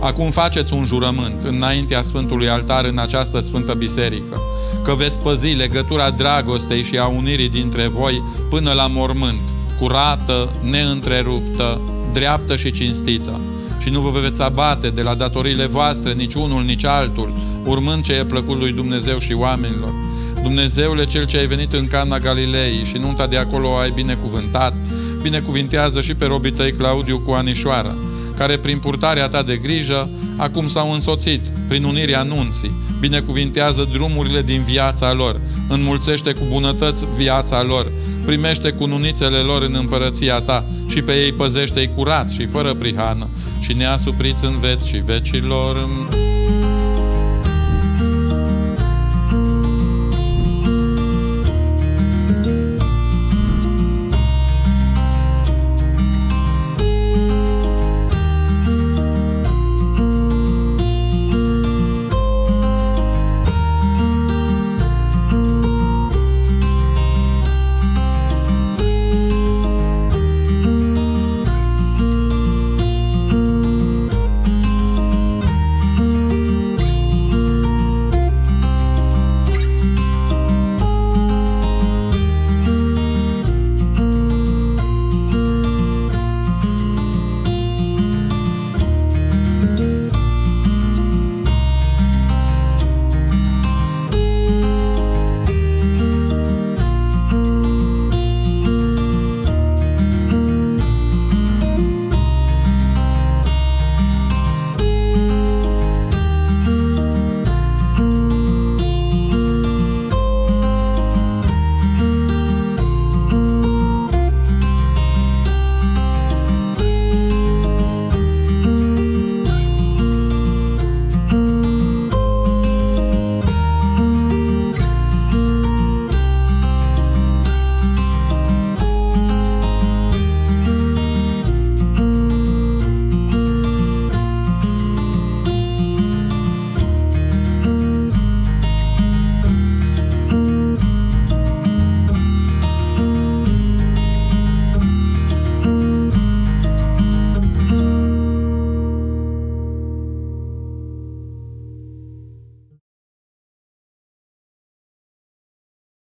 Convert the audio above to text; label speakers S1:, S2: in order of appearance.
S1: Acum faceți un jurământ înaintea Sfântului Altar în această Sfântă Biserică, că veți păzi legătura dragostei și a unirii dintre voi până la mormânt, curată, neîntreruptă, dreaptă și cinstită. Și nu vă veți abate de la datoriile voastre, nici unul, nici altul, urmând ce e plăcut lui Dumnezeu și oamenilor. Dumnezeule, Cel ce ai venit în Cana Galilei și nunta de acolo ai binecuvântat, binecuvintează și pe robii tăi Claudiu cu Anișoara, care prin purtarea ta de grijă acum s-au însoțit prin unirea nunții. Binecuvintează drumurile din viața lor, înmulțește cu bunătăți viața lor, primește cununițele lor în împărăția ta și pe ei păzește-i curați și fără prihană și neasupriți în veci și vecilor.